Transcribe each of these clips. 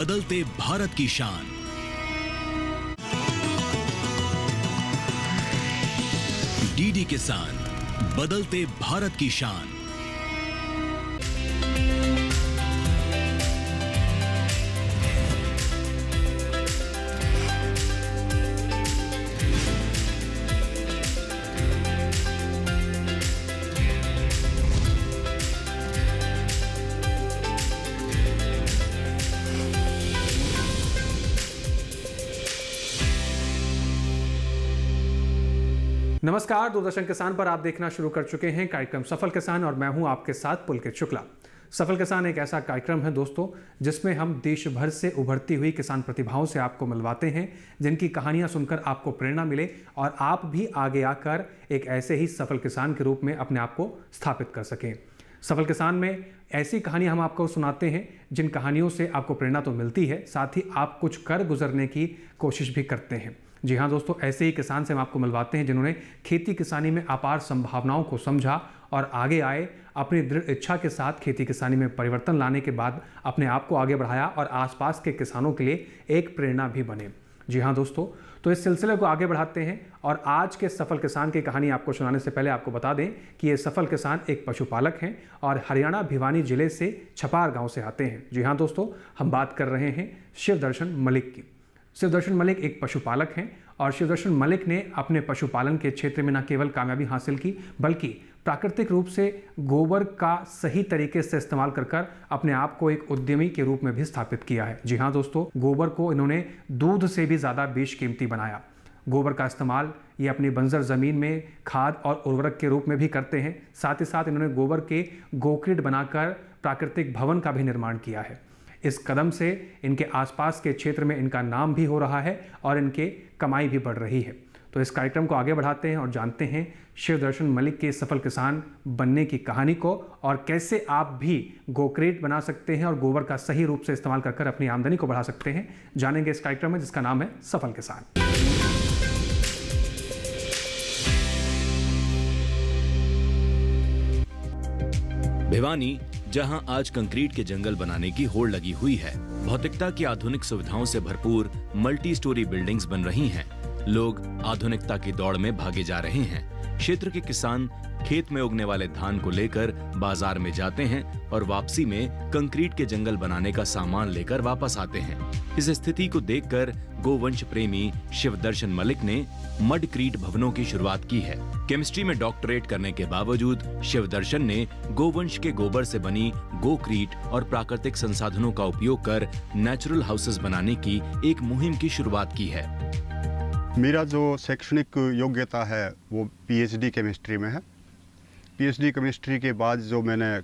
बदलते भारत की शान। डीडी किसान, बदलते भारत की शान। नमस्कार, दूरदर्शन किसान पर आप देखना शुरू कर चुके हैं कार्यक्रम सफल किसान और मैं हूं आपके साथ पुलकित शुक्ला। सफल किसान एक ऐसा कार्यक्रम है दोस्तों जिसमें हम देश भर से उभरती हुई किसान प्रतिभाओं से आपको मिलवाते हैं, जिनकी कहानियां सुनकर आपको प्रेरणा मिले और आप भी आगे आकर एक ऐसे ही सफल किसान के रूप में अपने आप को स्थापित कर सकें। सफल किसान में ऐसी कहानियां हम आपको सुनाते हैं जिन कहानियों से आपको प्रेरणा तो मिलती है, साथ ही आप कुछ कर गुजरने की कोशिश भी करते हैं। जी हाँ दोस्तों, ऐसे ही किसान से हम आपको मिलवाते हैं जिन्होंने खेती किसानी में अपार संभावनाओं को समझा और आगे आए, अपनी दृढ़ इच्छा के साथ खेती किसानी में परिवर्तन लाने के बाद अपने आप को आगे बढ़ाया और आसपास के किसानों के लिए एक प्रेरणा भी बने। जी हाँ दोस्तों, तो इस सिलसिले को आगे बढ़ाते हैं और आज के सफल किसान की कहानी आपको सुनाने से पहले आपको बता दें कि ये सफल किसान एक पशुपालक हैं और हरियाणा भिवानी जिले से छपार गाँव से आते हैं। जी हाँ दोस्तों, हम बात कर रहे हैं शिवदर्शन मलिक की। शिवदर्शन मलिक एक पशुपालक हैं और शिवदर्शन मलिक ने अपने पशुपालन के क्षेत्र में न केवल कामयाबी हासिल की बल्कि प्राकृतिक रूप से गोबर का सही तरीके से इस्तेमाल कर अपने आप को एक उद्यमी के रूप में भी स्थापित किया है। जी हाँ दोस्तों, गोबर को इन्होंने दूध से भी ज़्यादा बेशकीमती बनाया। गोबर का इस्तेमाल ये अपनी बंजर ज़मीन में खाद और उर्वरक के रूप में भी करते हैं। साथ ही साथ इन्होंने गोबर के गोक्रीट बनाकर प्राकृतिक भवन का भी निर्माण किया है। इस कदम से इनके आसपास के क्षेत्र में इनका नाम भी हो रहा है और इनके कमाई भी बढ़ रही है। तो इस कार्यक्रम को आगे बढ़ाते हैं और जानते हैं शिवदर्शन मलिक के सफल किसान बनने की कहानी को और कैसे आप भी गोक्रेट बना सकते हैं और गोबर का सही रूप से इस्तेमाल कर अपनी आमदनी को बढ़ा सकते हैं। जानेंगे इस कार्यक्रम में जिसका नाम है सफल किसान। भिवानी, जहां आज कंक्रीट के जंगल बनाने की होड़ लगी हुई है, भौतिकता की आधुनिक सुविधाओं से भरपूर मल्टी स्टोरी बिल्डिंग्स बन रही हैं। लोग आधुनिकता की दौड़ में भागे जा रहे हैं। क्षेत्र के किसान खेत में उगने वाले धान को लेकर बाजार में जाते हैं और वापसी में कंक्रीट के जंगल बनाने का सामान लेकर वापस आते हैं। इस स्थिति को देखकर गोवंश प्रेमी शिवदर्शन मलिक ने मडक्रीट भवनों की शुरुआत की है। केमिस्ट्री में डॉक्टरेट करने के बावजूद शिवदर्शन ने गोवंश के गोबर से बनी गोक्रीट और प्राकृतिक संसाधनों का उपयोग कर नेचुरल हाउसेस बनाने की एक मुहिम की शुरुआत की है। मेरा जो शैक्षणिक योग्यता है वो पीएचडी केमिस्ट्री में है। पीएचडी केमिस्ट्री के बाद जो मैंने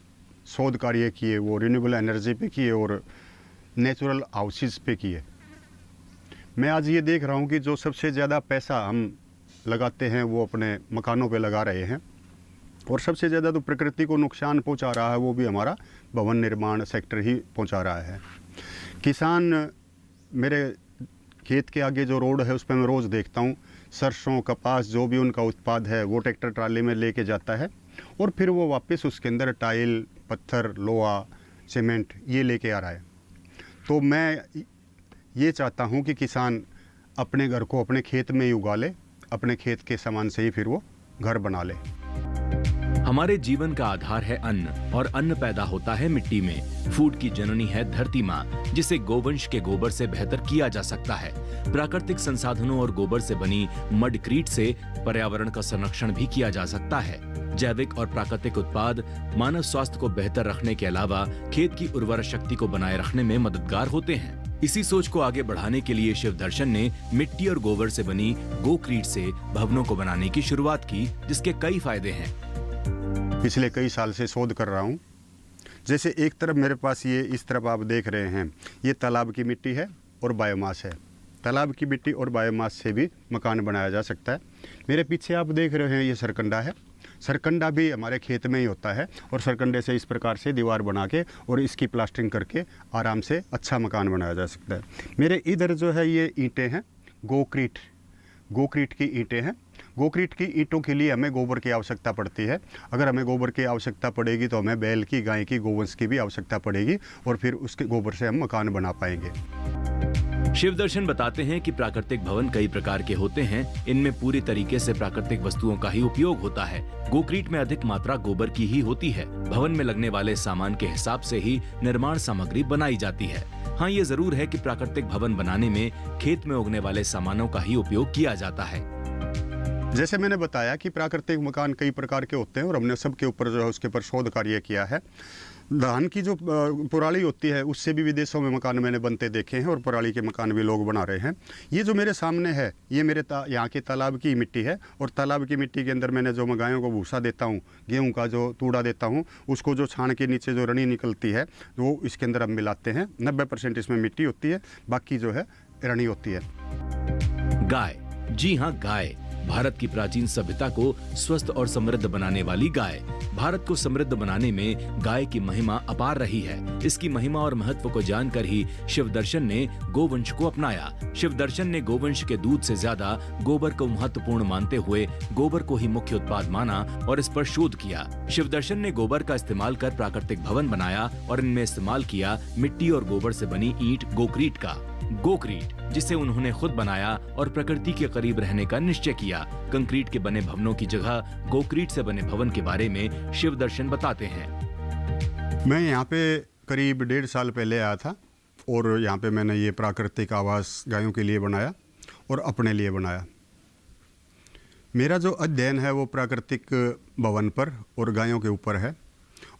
शोध कार्य किए वो रिन्यूएबल एनर्जी पे किए और नेचुरल हाउसेस पे किए। मैं आज ये देख रहा हूँ कि जो सबसे ज़्यादा पैसा हम लगाते हैं वो अपने मकानों पे लगा रहे हैं और सबसे ज़्यादा तो प्रकृति को नुकसान पहुँचा रहा है वो भी हमारा भवन निर्माण सेक्टर ही पहुँचा रहा है। किसान, मेरे खेत के आगे जो रोड है उस पर मैं रोज़ देखता हूँ, सरसों कपास जो भी उनका उत्पाद है वो ट्रैक्टर ट्राली में लेके जाता है और फिर वो वापस उसके अंदर टाइल, पत्थर, लोहा, सीमेंट ये लेके आ रहा है। तो मैं ये चाहता हूँ कि किसान अपने घर को अपने खेत में ही उगा ले, अपने खेत के सामान से ही फिर वो घर बना ले। हमारे जीवन का आधार है अन्न और अन्न पैदा होता है मिट्टी में। फूड की जननी है धरती माँ, जिसे गोवंश के गोबर से बेहतर किया जा सकता है। प्राकृतिक संसाधनों और गोबर से बनी मडक्रीट से पर्यावरण का संरक्षण भी किया जा सकता है। जैविक और प्राकृतिक उत्पाद मानव स्वास्थ्य को बेहतर रखने के अलावा खेत की उर्वरा शक्ति को बनाए रखने में मददगार होते हैं। इसी सोच को आगे बढ़ाने के लिए शिवदर्शन ने मिट्टी और गोबर से बनी गोक्रीट से भवनों को बनाने की शुरुआत की, जिसके कई फायदे हैं। पिछले कई साल से शोध कर रहा हूँ। जैसे एक तरफ मेरे पास ये इस तरफ आप देख रहे हैं, ये तालाब की मिट्टी है और बायोमास है। तालाब की मिट्टी और बायोमास से भी मकान बनाया जा सकता है। मेरे पीछे आप देख रहे हैं ये सरकंडा है। सरकंडा भी हमारे खेत में ही होता है और सरकंडे से इस प्रकार से दीवार बना के और इसकी प्लास्टरिंग करके आराम से अच्छा मकान बनाया जा सकता है। मेरे इधर जो है ये ईंटें हैं, गोक्रीट की ईंटें हैं। गोक्रीट की ईंटों के लिए हमें गोबर की आवश्यकता पड़ती है। अगर हमें गोबर की आवश्यकता पड़ेगी तो हमें बैल की, गाय की, गोवंश की भी आवश्यकता पड़ेगी और फिर उसके गोबर से हम मकान बना पाएंगे। शिवदर्शन बताते हैं कि प्राकृतिक भवन कई प्रकार के होते हैं। इनमें पूरी तरीके से प्राकृतिक वस्तुओं का ही उपयोग होता है। गोक्रीट में अधिक मात्रा गोबर की ही होती है। भवन में लगने वाले सामान के हिसाब से ही निर्माण सामग्री बनाई जाती है। हाँ, ये जरूर है कि प्राकृतिक भवन बनाने में खेत में उगने वाले सामानों का ही उपयोग किया जाता है। जैसे मैंने बताया कि प्राकृतिक मकान कई प्रकार के होते हैं और हमने सबके ऊपर जो है उसके ऊपर शोध कार्य किया है। धान की जो पुराली होती है उससे भी विदेशों में मकान मैंने बनते देखे हैं और पुराली के मकान भी लोग बना रहे हैं। ये जो मेरे सामने है ये मेरे यहाँ के तालाब की मिट्टी है और तालाब की मिट्टी के अंदर मैंने जो मैं गायों को भूसा देता हूँ, गेहूँ का जो तूड़ा देता हूँ, उसको जो छान के नीचे जो रनी निकलती है वो इसके अंदर हम मिलाते हैं। 90% इसमें मिट्टी होती है, बाकी जो है रनी होती है। गाय, जी हाँ गाय, भारत की प्राचीन सभ्यता को स्वस्थ और समृद्ध बनाने वाली गाय। भारत को समृद्ध बनाने में गाय की महिमा अपार रही है। इसकी महिमा और महत्व को जानकर ही शिवदर्शन ने गोवंश को अपनाया। शिवदर्शन ने गोवंश के दूध से ज्यादा गोबर को महत्वपूर्ण मानते हुए गोबर को ही मुख्य उत्पाद माना और इस पर शोध किया। शिवदर्शन ने गोबर का इस्तेमाल कर प्राकृतिक भवन बनाया और इनमें इस्तेमाल किया मिट्टी और गोबर से बनी ईंट गोक्रीट का। गोक्रीट, जिसे उन्होंने खुद बनाया और प्रकृति के करीब रहने का निश्चय किया। कंक्रीट के बने भवनों की जगह गोक्रीट से बने भवन के बारे में शिवदर्शन बताते हैं। मैं यहाँ पे करीब 1.5 साल पहले आया था और यहाँ पे मैंने ये प्राकृतिक आवास गायों के लिए बनाया और अपने लिए बनाया। मेरा जो अध्ययन है वो प्राकृतिक भवन पर और गायों के ऊपर है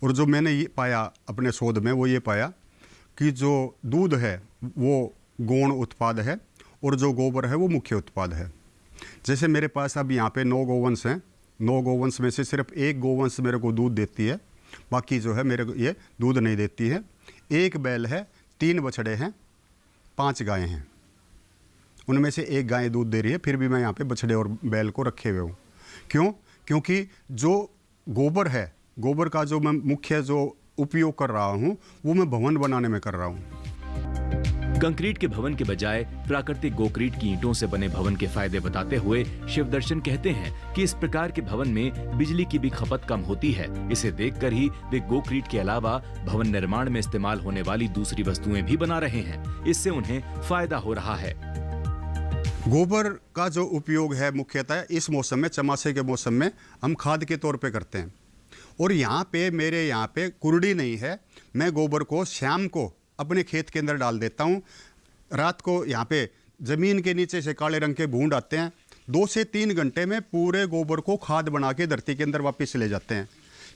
और जो मैंने ये पाया अपने शोध में वो ये पाया कि जो दूध है वो गौण उत्पाद है और जो गोबर है वो मुख्य उत्पाद है। जैसे मेरे पास अब यहाँ पे 9 गोवंश हैं। 9 गोवंश में से सिर्फ 1 गोवंश मेरे को दूध देती है, बाकी जो है मेरे को ये दूध नहीं देती है। 1 बैल है, 3 बछड़े हैं, 5 गायें हैं। उनमें से 1 गाय दूध दे रही है, फिर भी मैं यहाँ पे बछड़े और बैल को रखे हुए हूँ। क्यों? क्योंकि जो गोबर है, गोबर का जो मैं मुख्य जो उपयोग कर रहा हूँ वो मैं भवन बनाने में कर रहा हूँ। कंक्रीट के भवन के बजाय प्राकृतिक गोक्रीट की ईंटों से बने भवन के फायदे बताते हुए शिवदर्शन कहते हैं कि इस प्रकार के भवन में बिजली की भी खपत कम होती है। इसे देखकर ही वे गोक्रीट के अलावा भवन निर्माण में इस्तेमाल होने वाली दूसरी वस्तुएं भी बना रहे हैं। इससे उन्हें फायदा हो रहा है। गोबर का जो उपयोग है मुख्यतः इस मौसम में, चमासे के मौसम में हम खाद के तौर पे करते हैं। और यहाँ पे मेरे यहाँ पे कुरड़ी नहीं है, मैं गोबर को शाम को अपने खेत के अंदर डाल देता हूँ। रात को यहाँ पे ज़मीन के नीचे से काले रंग के बूंद आते हैं, 2 से 3 घंटे में पूरे गोबर को खाद बना के धरती के अंदर वापस ले जाते हैं।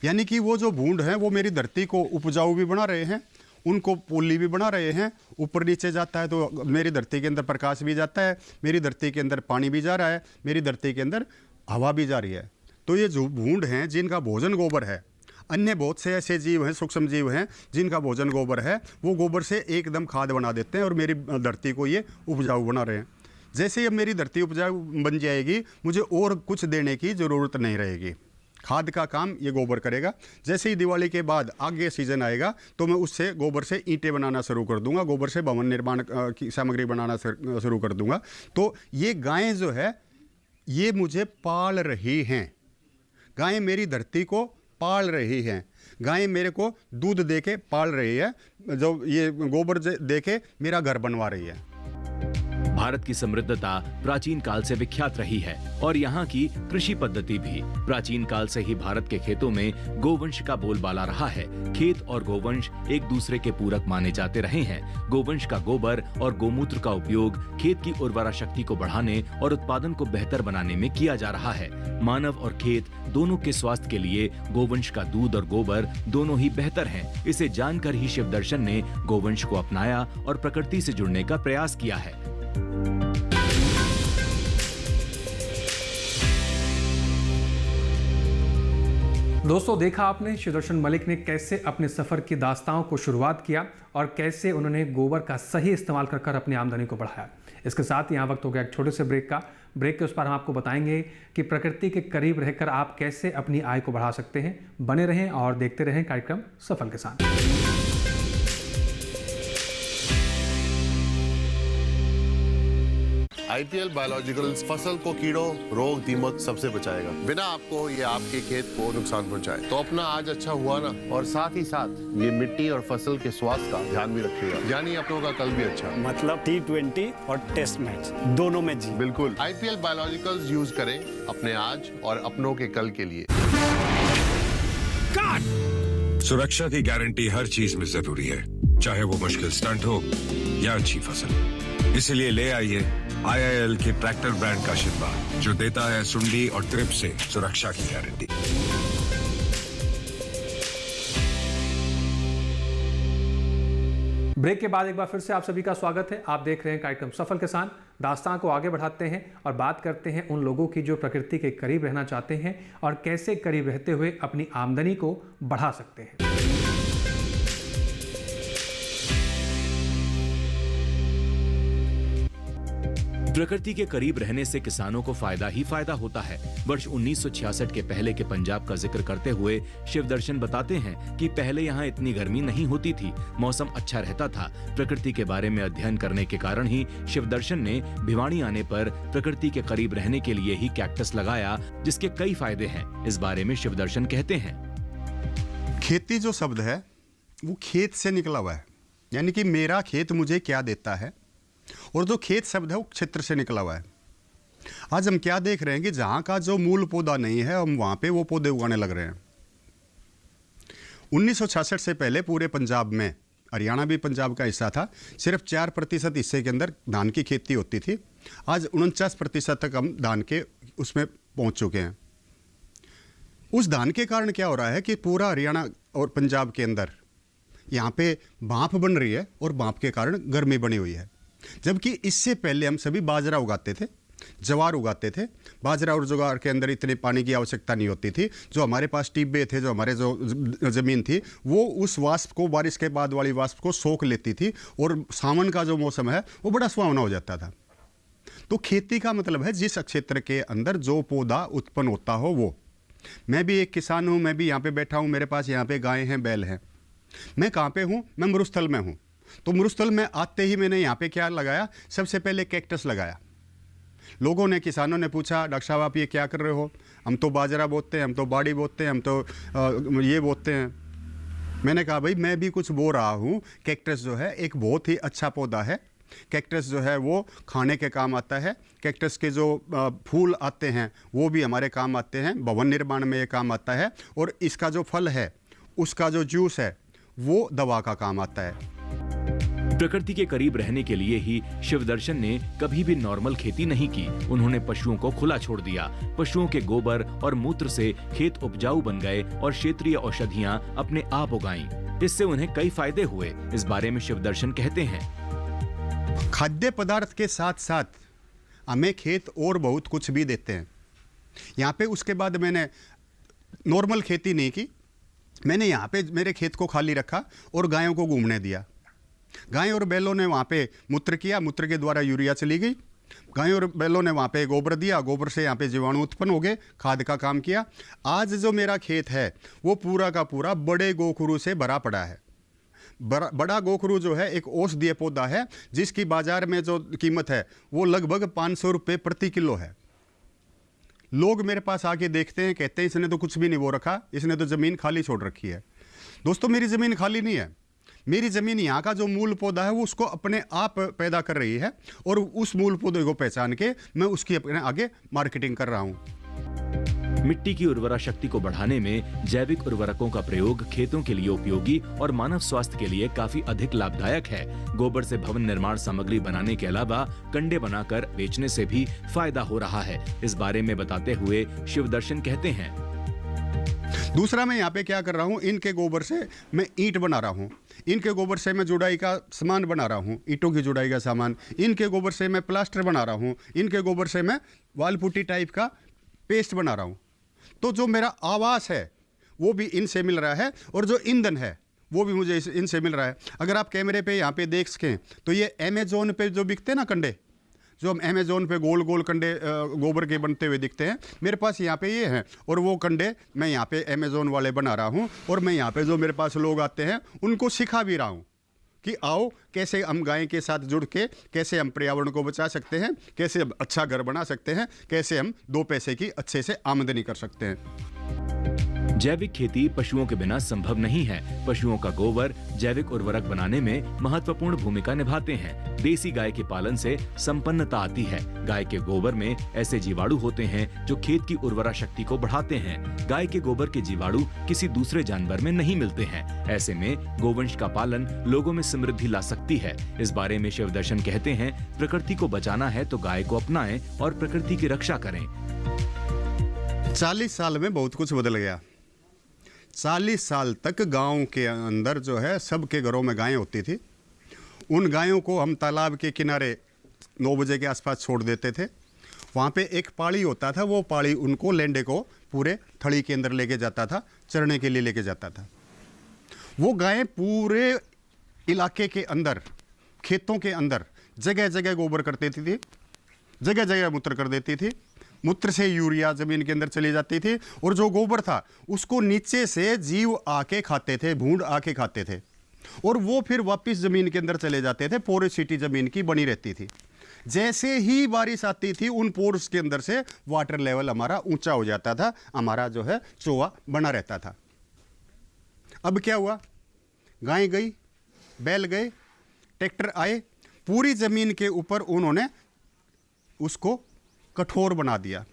यानी कि वो जो बूंद हैं वो मेरी धरती को उपजाऊ भी बना रहे हैं, उनको पोली भी बना रहे हैं। ऊपर नीचे जाता है तो मेरी धरती के अंदर प्रकाश भी जाता है, मेरी धरती के अंदर पानी भी जा रहा है, मेरी धरती के अंदर हवा भी जा रही है। तो ये जो बूंद हैं जिनका भोजन गोबर है, अन्य बहुत से ऐसे जीव हैं, सूक्ष्म जीव हैं जिनका भोजन गोबर है, वो गोबर से एकदम खाद बना देते हैं और मेरी धरती को ये उपजाऊ बना रहे हैं। जैसे ही अब मेरी धरती उपजाऊ बन जाएगी, मुझे और कुछ देने की ज़रूरत नहीं रहेगी। खाद का काम ये गोबर करेगा। जैसे ही दिवाली के बाद आगे सीजन आएगा तो मैं उससे गोबर से ईंटें बनाना शुरू कर दूंगा, गोबर से भवन निर्माण की सामग्री बनाना शुरू कर दूंगा। तो ये गायें जो है ये मुझे पाल रही हैं, गायें मेरी धरती को पाल रही हैं, गायें मेरे को दूध दे के पाल रही है, जो ये गोबर दे के मेरा घर बनवा रही है। भारत की समृद्धता प्राचीन काल से विख्यात रही है और यहाँ की कृषि पद्धति भी। प्राचीन काल से ही भारत के खेतों में गोवंश का बोलबाला रहा है। खेत और गोवंश एक दूसरे के पूरक माने जाते रहे हैं। गोवंश का गोबर और गोमूत्र का उपयोग खेत की उर्वरा शक्ति को बढ़ाने और उत्पादन को बेहतर बनाने में किया जा रहा है। मानव और खेत दोनों के स्वास्थ्य के लिए गोवंश का दूध और गोबर दोनों ही बेहतर हैं। इसे जानकर ही शिवदर्शन ने गोवंश को अपनाया और प्रकृति से जुड़ने का प्रयास किया है। दोस्तों, देखा आपने शिवदर्शन मलिक ने कैसे अपने सफर की दास्तानों को शुरुआत किया और कैसे उन्होंने गोबर का सही इस्तेमाल कर अपनी आमदनी को बढ़ाया। इसके साथ यहाँ वक्त हो गया एक छोटे से ब्रेक का। ब्रेक के उस पर हम आपको बताएंगे कि प्रकृति के करीब रहकर आप कैसे अपनी आय को बढ़ा सकते हैं। बने रहें और देखते रहें कार्यक्रम सफल किसान। आईपीएल बायोलॉजिकल्स फसल को कीड़ों, रोग, दीमक सबसे बचाएगा, बिना आपको ये आपके खेत को नुकसान पहुंचाए। तो अपना आज अच्छा हुआ ना, और साथ ही साथ ये मिट्टी और फसल के स्वास्थ्य का ध्यान भी रखिएगा, यानी अपनों का कल भी अच्छा। मतलब T20 और टेस्ट मैच दोनों में जी। बिल्कुल, आईपीएल बायोलॉजिकल्स यूज करें अपने आज और अपनों के कल के लिए। सुरक्षा की गारंटी हर चीज में जरूरी है, चाहे वो मुश्किल स्टंट हो या अच्छी फसल। इसलिए ले आइए IIL के ट्रैक्टर ब्रांड का शिद्बा, जो देता है सुंडी और ट्रिप से सुरक्षा की गारंटी। ब्रेक के बाद एक बार फिर से आप सभी का स्वागत है। आप देख रहे हैं कार्यक्रम सफल किसान। दास्तान को आगे बढ़ाते हैं और बात करते हैं उन लोगों की जो प्रकृति के करीब रहना चाहते हैं और कैसे करीब रहते हुए अपनी आमदनी को बढ़ा सकते हैं। प्रकृति के करीब रहने से किसानों को फायदा ही फायदा होता है। वर्ष 1966 के पहले के पंजाब का जिक्र करते हुए शिवदर्शन बताते हैं कि पहले यहाँ इतनी गर्मी नहीं होती थी, मौसम अच्छा रहता था। प्रकृति के बारे में अध्ययन करने के कारण ही शिवदर्शन ने भिवानी आने पर प्रकृति के करीब रहने के लिए ही कैक्टस लगाया, जिसके कई फायदे हैं। इस बारे में शिवदर्शन कहते हैं, खेती जो शब्द है वो खेत से निकला हुआ है, यानी कि मेरा खेत मुझे क्या देता है, और जो खेत शब्द है वो क्षेत्र से निकला हुआ है। आज हम क्या देख रहे हैं कि जहाँ का जो मूल पौधा नहीं है, हम वहाँ पे वो पौधे उगाने लग रहे हैं। 1966 से पहले पूरे पंजाब में, हरियाणा भी पंजाब का हिस्सा था, सिर्फ 4% हिस्से के अंदर धान की खेती होती थी। आज 49% तक हम धान के उसमें पहुँच चुके हैं। उस धान के कारण क्या हो रहा है कि पूरा हरियाणा और पंजाब के अंदर यहाँ पे भाप बन रही है, और भाप के कारण गर्मी बनी हुई है। जबकि इससे पहले हम सभी बाजरा उगाते थे, ज्वार उगाते थे। बाजरा और ज्वार के अंदर इतने पानी की आवश्यकता नहीं होती थी। जो हमारे पास टिब्बे थे, जो हमारे जो ज़मीन थी, वो उस वाष्प को, बारिश के बाद वाली वाष्प को सोख लेती थी, और सावन का जो मौसम है वो बड़ा सुहावना हो जाता था। तो खेती का मतलब है जिस क्षेत्र के अंदर जो पौधा उत्पन्न होता हो वो। मैं भी एक किसान हूँ, मैं भी यहाँ पे बैठा हूँ, मेरे पास यहाँ पे गायें हैं, बैल हैं। मैं कहाँ पे हूँ? मैं मरुस्थल में हूँ। तो मरुस्थल में आते ही मैंने यहाँ पे क्या लगाया? सबसे पहले कैक्टस लगाया। लोगों ने, किसानों ने पूछा, डॉक्टर साहब आप ये क्या कर रहे हो? हम तो बाजरा बोते हैं, हम तो बाड़ी बोते हैं, हम तो ये बोते हैं। मैंने कहा भाई मैं भी कुछ बो रहा हूँ। कैक्टस जो है एक बहुत ही अच्छा पौधा है। कैक्टस जो है वो खाने के काम आता है। कैक्टस के जो फूल आते हैं वो भी हमारे काम आते हैं, भवन निर्माण में ये काम आता है। और इसका जो फल है, उसका जो जूस है, वो दवा का काम आता है। प्रकृति के करीब रहने के लिए ही शिवदर्शन ने कभी भी नॉर्मल खेती नहीं की। उन्होंने पशुओं को खुला छोड़ दिया। पशुओं के गोबर और मूत्र से खेत उपजाऊ बन गए और क्षेत्रीय औषधियां अपने आप उगाईं। इससे उन्हें कई फायदे हुए। इस बारे में शिवदर्शन कहते हैं, खाद्य पदार्थ के साथ साथ हमें खेत और बहुत कुछ भी देते हैं। यहाँ पे उसके बाद मैंने नॉर्मल खेती नहीं की। मैंने यहाँ पे मेरे खेत को खाली रखा और गायों को घूमने दिया। गाय और बैलों ने वहाँ पे मूत्र किया, मूत्र के द्वारा यूरिया चली गई। गायों और बैलों ने वहाँ पे गोबर दिया, गोबर से यहाँ पे जीवाणु उत्पन्न हो गए, खाद का काम किया। आज जो मेरा खेत है वो पूरा का पूरा बड़े गोखरू से भरा पड़ा है। बड़ा गोखरू जो है एक औषधीय पौधा है, जिसकी बाजार में जो कीमत है वो लगभग 500 रुपये प्रति किलो है। लोग मेरे पास आके देखते हैं, कहते हैं इसने तो कुछ भी नहीं बो रखा, इसने तो ज़मीन खाली छोड़ रखी है। दोस्तों मेरी ज़मीन खाली नहीं है। मेरी ज़मीन यहाँ का जो मूल पौधा है वो उसको अपने आप पैदा कर रही है, और उस मूल पौधे को पहचान के मैं उसकी अपने आगे मार्केटिंग कर रहा हूँ। मिट्टी की उर्वरा शक्ति को बढ़ाने में जैविक उर्वरकों का प्रयोग खेतों के लिए उपयोगी और मानव स्वास्थ्य के लिए काफी अधिक लाभदायक है। गोबर से भवन निर्माण सामग्री बनाने के अलावा कंडे बनाकर बेचने से भी फायदा हो रहा है। इस बारे में बताते हुए शिवदर्शन कहते हैं, दूसरा मैं यहाँ पे क्या कर रहा हूँ, इनके गोबर से मैं ईंट बना रहा हूँ। इनके गोबर से मैं जुड़ाई का सामान बना रहा हूँ, ईंटों की जुड़ाई का सामान। इनके गोबर से मैं प्लास्टर बना रहा हूँ। इनके गोबर से मैं वाल पुट्टी टाइप का पेस्ट बना रहा हूँ। तो जो मेरा आवास है वो भी इनसे मिल रहा है, और जो ईंधन है वो भी मुझे इनसे मिल रहा है। अगर आप कैमरे पे यहाँ पे देख सकें तो ये अमेजोन पे जो बिकते हैं ना कंडे, जो हम अमेजोन पे गोल गोल कंडे गोबर के बनते हुए दिखते हैं, मेरे पास यहाँ पे ये हैं। और वो कंडे मैं यहाँ पे अमेजोन वाले बना रहा हूँ, और मैं यहाँ पे जो मेरे पास लोग आते हैं उनको सिखा भी रहा हूँ। कि आओ कैसे हम गाय के साथ जुड़ के कैसे हम पर्यावरण को बचा सकते हैं, कैसे हम अच्छा घर बना सकते हैं, कैसे हम 2 पैसे की अच्छे से आमदनी कर सकते हैं। जैविक खेती पशुओं के बिना संभव नहीं है। पशुओं का गोबर जैविक उर्वरक बनाने में महत्वपूर्ण भूमिका निभाते हैं। देसी गाय के पालन से संपन्नता आती है। गाय के गोबर में ऐसे जीवाणु होते हैं जो खेत की उर्वरा शक्ति को बढ़ाते हैं। गाय के गोबर के जीवाणु किसी दूसरे जानवर में नहीं मिलते हैं। ऐसे में गोवंश का पालन लोगों में समृद्धि ला सकती है। इस बारे में शिव दर्शन कहते हैं, प्रकृति को बचाना है तो गाय को अपनाएं और प्रकृति की रक्षा करें। 40 साल में बहुत कुछ बदल गया। 40 साल तक गांव के अंदर जो है सबके घरों में गायें होती थी। उन गायों को हम तालाब के किनारे 9 बजे के आसपास छोड़ देते थे। वहाँ पे एक पाड़ी होता था, वो पाड़ी उनको लेंडे को पूरे थड़ी के अंदर लेके जाता था, चरने के लिए लेके जाता था। वो गायें पूरे इलाके के अंदर, खेतों के अंदर जगह जगह गोबर कर देती थी, जगह जगह मूत्र कर देती थी। मूत्र से यूरिया जमीन के अंदर चली जाती थी और जो गोबर था उसको नीचे से जीव आके खाते थे, भूंड आके खाते थे और वो फिर वापस जमीन के अंदर चले जाते थे। पोरोसिटी जमीन की बनी रहती थी। जैसे ही बारिश आती थी उन पोर्स के अंदर से वाटर लेवल हमारा ऊंचा हो जाता था, हमारा जो है चोआ बना रहता था। अब क्या हुआ? गाय गई, बैल गए, ट्रैक्टर आए, पूरी जमीन के ऊपर उन्होंने उसको कठोर बना दिया।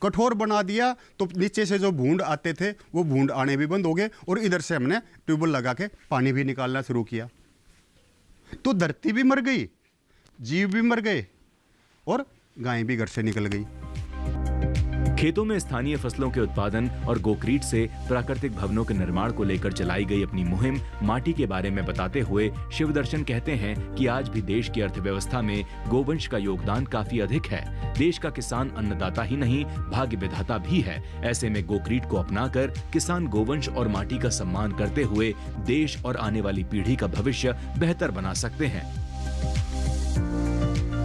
कठोर बना दिया तो नीचे से जो भूंड आते थे वो भूंड आने भी बंद हो गए और इधर से हमने ट्यूबवेल लगा के पानी भी निकालना शुरू किया। तो धरती भी मर गई, जीव भी मर गए और गाय भी घर से निकल गई। खेतों में स्थानीय फसलों के उत्पादन और गोक्रीट से प्राकृतिक भवनों के निर्माण को लेकर चलाई गई अपनी मुहिम माटी के बारे में बताते हुए शिव दर्शन कहते हैं कि आज भी देश की अर्थव्यवस्था में गोवंश का योगदान काफी अधिक है। देश का किसान अन्नदाता ही नहीं, भाग्य विधाता भी है। ऐसे में गोक्रीट को अपनाकर किसान गोवंश और माटी का सम्मान करते हुए देश और आने वाली पीढ़ी का भविष्य बेहतर बना सकते हैं।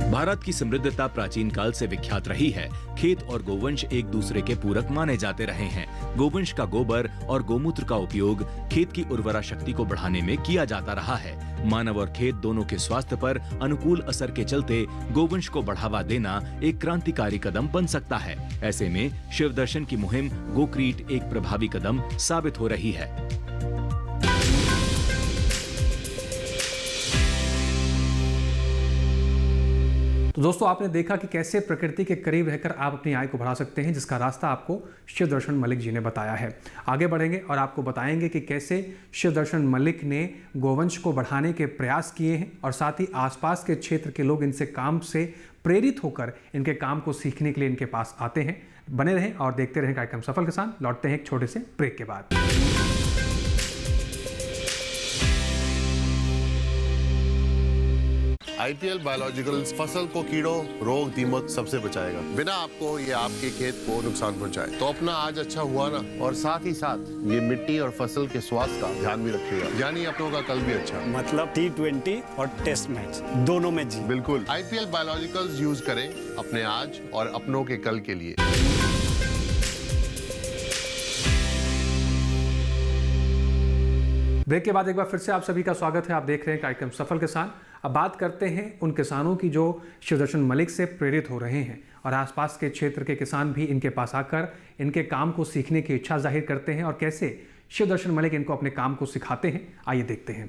भारत की समृद्धता प्राचीन काल से विख्यात रही है। खेत और गोवंश एक दूसरे के पूरक माने जाते रहे हैं। गोवंश का गोबर और गोमूत्र का उपयोग खेत की उर्वरा शक्ति को बढ़ाने में किया जाता रहा है। मानव और खेत दोनों के स्वास्थ्य पर अनुकूल असर के चलते गोवंश को बढ़ावा देना एक क्रांतिकारी कदम बन सकता है। ऐसे में शिव दर्शन की मुहिम गोक्रीट एक प्रभावी कदम साबित हो रही है। तो दोस्तों, आपने देखा कि कैसे प्रकृति के करीब रहकर आप अपनी आय को बढ़ा सकते हैं, जिसका रास्ता आपको शिव दर्शन मलिक जी ने बताया है। आगे बढ़ेंगे और आपको बताएंगे कि कैसे शिव दर्शन मलिक ने गोवंश को बढ़ाने के प्रयास किए हैं और साथ ही आसपास के क्षेत्र के लोग इनसे काम से प्रेरित होकर इनके काम को सीखने के लिए इनके पास आते हैं। बने रहें और देखते रहें कार्यक्रम सफल किसान। लौटते हैं एक छोटे से ब्रेक के बाद। IPL बायोलॉजिकल्स फसल को कीड़ों, रोग, दीमक सबसे बचाएगा, बिना आपको ये आपके खेत को नुकसान पहुंचाए। तो अपना आज अच्छा हुआ ना, और साथ ही साथ ये मिट्टी और फसल के स्वास्थ्य का ध्यान भी रखिएगा, यानी अपनों का कल भी अच्छा। मतलब T20 और टेस्ट मैच दोनों में जीत। बिल्कुल, IPL बायोलॉजिकल्स यूज करें अपने आज और अपनों के कल के लिए। ब्रेक के बाद एक बार फिर से आप सभी का स्वागत है। आप देख रहे हैं कार्यक्रम सफल किसान। अब बात करते हैं उन किसानों की जो शिव दर्शन मलिक से प्रेरित हो रहे हैं और आसपास के क्षेत्र के किसान भी इनके पास आकर इनके काम को सीखने की इच्छा जाहिर करते हैं और कैसे शिव दर्शन मलिक इनको अपने काम को सिखाते हैं। आइए देखते हैं।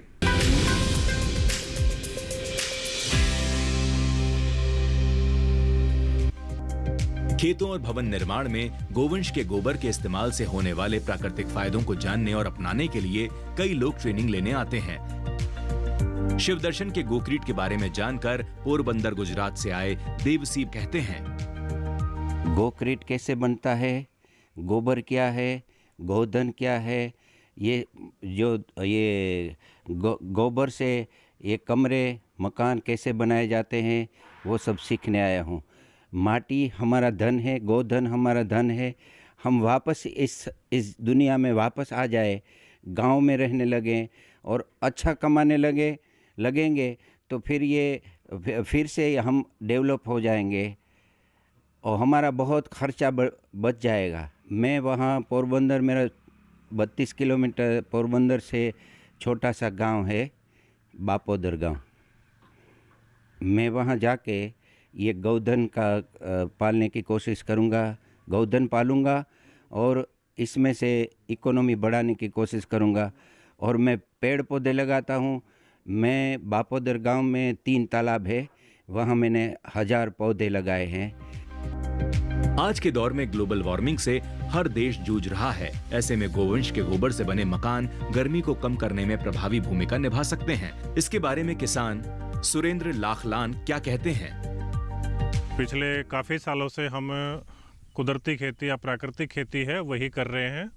खेतों और भवन निर्माण में गोवंश के गोबर के इस्तेमाल से होने वाले प्राकृतिक फायदों को जानने और अपनाने के लिए कई लोग ट्रेनिंग लेने आते हैं। शिव दर्शन के गोक्रीट के बारे में जानकर पोरबंदर गुजरात से आए देवसीब कहते हैं, गोक्रीट कैसे बनता है, गोबर क्या है, गोधन क्या है, ये गोबर से ये कमरे मकान कैसे बनाए जाते हैं वो सब सीखने आया हूँ। माटी हमारा धन है, गोधन हमारा धन है। हम वापस इस दुनिया में वापस आ जाए, गांव में रहने लगें और अच्छा कमाने लगेंगे तो फिर से हम डेवलप हो जाएंगे और हमारा बहुत खर्चा बच जाएगा। मैं वहाँ पोरबंदर, मेरा 32 किलोमीटर पोरबंदर से छोटा सा गांव है, बापोदर गांव। मैं वहां जाके ये गौधन का पालने की कोशिश करूंगा, गौधन पालूंगा और इसमें से इकोनॉमी बढ़ाने की कोशिश करूंगा। और मैं पेड़ पौधे लगाता हूं। मैं बापोदर गांव में 3 तालाब है, वहां मैंने 1000 पौधे लगाए हैं। आज के दौर में ग्लोबल वार्मिंग से हर देश जूझ रहा है। ऐसे में गोवंश के गोबर से बने मकान गर्मी को कम करने में प्रभावी भूमिका निभा सकते हैं। इसके बारे में किसान सुरेंद्र लाखलान क्या कहते हैं? पिछले काफ़ी सालों से हम कुदरती खेती या प्राकृतिक खेती है वही कर रहे हैं,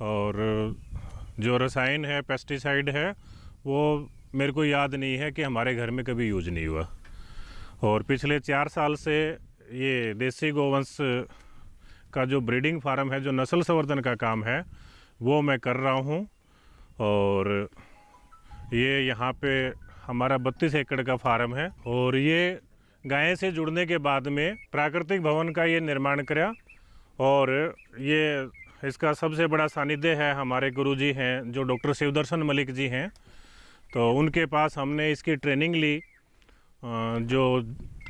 और जो रसायन है, पेस्टिसाइड है, वो मेरे को याद नहीं है कि हमारे घर में कभी यूज नहीं हुआ। और पिछले 4 साल से ये देसी गोवंश का जो ब्रीडिंग फार्म है, जो नस्ल संवर्धन का काम है, वो मैं कर रहा हूँ। और ये यहाँ पे हमारा 32 एकड़ का फार्म है। और ये गाय से जुड़ने के बाद में प्राकृतिक भवन का ये निर्माण किया। और ये इसका सबसे बड़ा सानिध्य है हमारे गुरुजी हैं जो डॉक्टर शिवदर्शन मलिक जी हैं। तो उनके पास हमने इसकी ट्रेनिंग ली। जो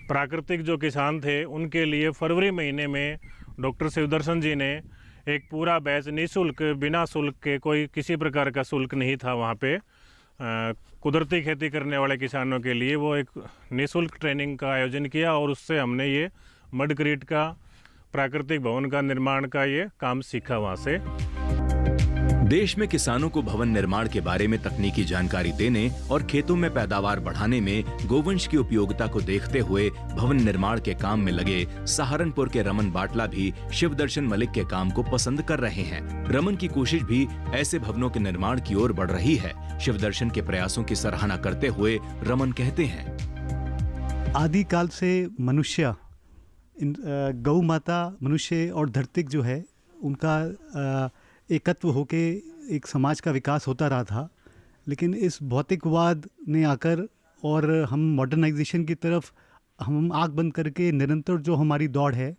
प्राकृतिक जो किसान थे उनके लिए फरवरी महीने में डॉक्टर शिवदर्शन जी ने एक पूरा बैच निःशुल्क, बिना शुल्क के, कोई किसी प्रकार का शुल्क नहीं था वहाँ पे, कुदरती खेती करने वाले किसानों के लिए वो एक निःशुल्क ट्रेनिंग का आयोजन किया। और उससे हमने ये मडक्रीट का प्राकृतिक भवन का निर्माण का ये काम सीखा वहाँ से। देश में किसानों को भवन निर्माण के बारे में तकनीकी जानकारी देने और खेतों में पैदावार बढ़ाने में गोवंश की उपयोगिता को देखते हुए भवन निर्माण के काम में लगे सहारनपुर के रमन बाटला भी शिवदर्शन मलिक के काम को पसंद कर रहे हैं। रमन की कोशिश भी ऐसे भवनों के निर्माण की ओर बढ़ रही है। शिवदर्शन के प्रयासों की सराहना करते हुए रमन कहते हैं, आदिकाल से मनुष्य, गौ माता, मनुष्य और धरती जो है उनका एकत्व होके एक समाज का विकास होता रहा था। लेकिन इस भौतिकवाद ने आकर और हम मॉडर्नाइजेशन की तरफ हम आँख बंद करके निरंतर जो हमारी दौड़ है,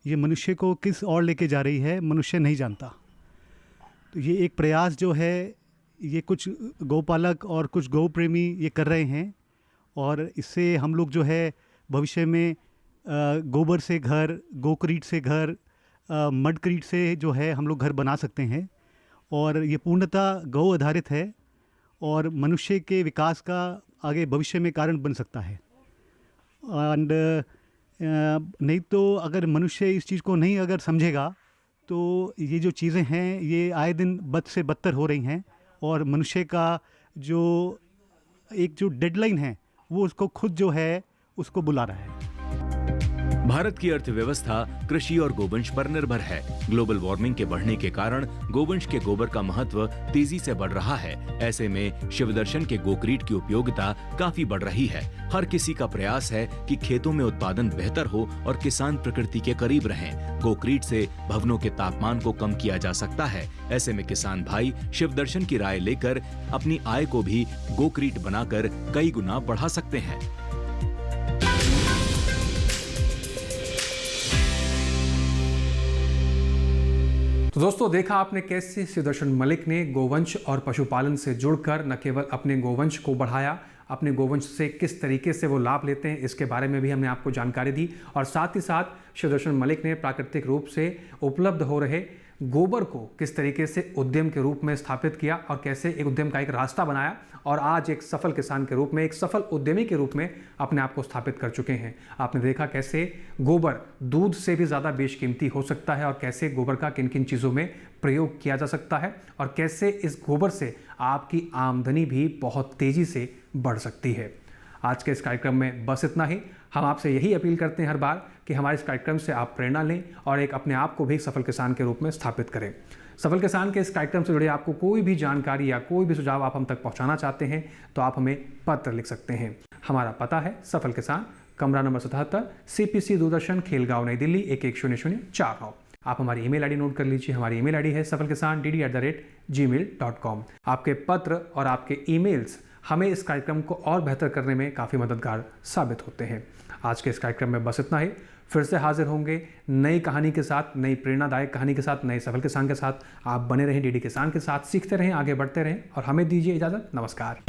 ये मनुष्य को किस ओर लेके जा रही है मनुष्य नहीं जानता। तो ये एक प्रयास जो है ये कुछ गौपालक और कुछ गौ प्रेमी ये कर रहे हैं। और इससे हम लोग जो है भविष्य में गोबर से घर, गोक्रीट से घर, मडक्रीट से जो है हम लोग घर बना सकते हैं। और ये पूर्णतः गौ आधारित है और मनुष्य के विकास का आगे भविष्य में कारण बन सकता है। एंड नहीं तो अगर मनुष्य इस चीज़ को नहीं अगर समझेगा तो ये जो चीज़ें हैं ये आए दिन बद से बदतर हो रही हैं। और मनुष्य का जो एक जो डेडलाइन है वो उसको खुद जो है उसको बुला रहा है। भारत की अर्थव्यवस्था कृषि और गोवंश पर निर्भर है। ग्लोबल वार्मिंग के बढ़ने के कारण गोवंश के गोबर का महत्व तेजी से बढ़ रहा है। ऐसे में शिवदर्शन के गोक्रीट की उपयोगिता काफी बढ़ रही है। हर किसी का प्रयास है कि खेतों में उत्पादन बेहतर हो और किसान प्रकृति के करीब रहें। गोक्रीट से भवनों के तापमान को कम किया जा सकता है। ऐसे में किसान भाई शिवदर्शन की राय लेकर अपनी आय को भी गोक्रीट बनाकर कई गुना बढ़ा सकते हैं। तो दोस्तों, देखा आपने कैसे शिवदर्शन मलिक ने गोवंश और पशुपालन से जुड़कर न केवल अपने गोवंश को बढ़ाया, अपने गोवंश से किस तरीके से वो लाभ लेते हैं इसके बारे में भी हमने आपको जानकारी दी। और साथ ही साथ शिवदर्शन मलिक ने प्राकृतिक रूप से उपलब्ध हो रहे गोबर को किस तरीके से उद्यम के रूप में स्थापित किया और कैसे एक उद्यम का एक रास्ता बनाया और आज एक सफल किसान के रूप में, एक सफल उद्यमी के रूप में अपने आप को स्थापित कर चुके हैं। आपने देखा कैसे गोबर दूध से भी ज़्यादा बेशकीमती हो सकता है और कैसे गोबर का किन किन चीज़ों में प्रयोग किया जा सकता है और कैसे इस गोबर से आपकी आमदनी भी बहुत तेज़ी से बढ़ सकती है। आज के इस कार्यक्रम में बस इतना ही। हम आपसे यही अपील करते हैं हर बार कि हमारे इस कार्यक्रम से आप प्रेरणा लें और एक अपने आप को भी सफल किसान के रूप में स्थापित करें। सफल किसान के इस कार्यक्रम से जुड़े आपको कोई भी जानकारी या कोई भी सुझाव आप हम तक पहुंचाना चाहते हैं तो आप हमें पत्र लिख सकते हैं। हमारा पता है सफल किसान, कमरा नंबर 77, CPC दूरदर्शन, खेलगांव, नई दिल्ली 110049। आप हमारी ईमेल आईडी नोट कर लीजिए। हमारी ईमेल आईडी है safalkisan@gmail.com। आपके पत्र और आपके ईमेल्स हमें इस कार्यक्रम को और बेहतर करने में काफ़ी मददगार साबित होते हैं। आज के इस कार्यक्रम में बस इतना ही। फिर से हाजिर होंगे नई कहानी के साथ, नई प्रेरणादायक कहानी के साथ, नए सफल किसान के साथ। आप बने रहें DD किसान के साथ, सीखते रहें, आगे बढ़ते रहें और हमें दीजिए इजाज़त। नमस्कार।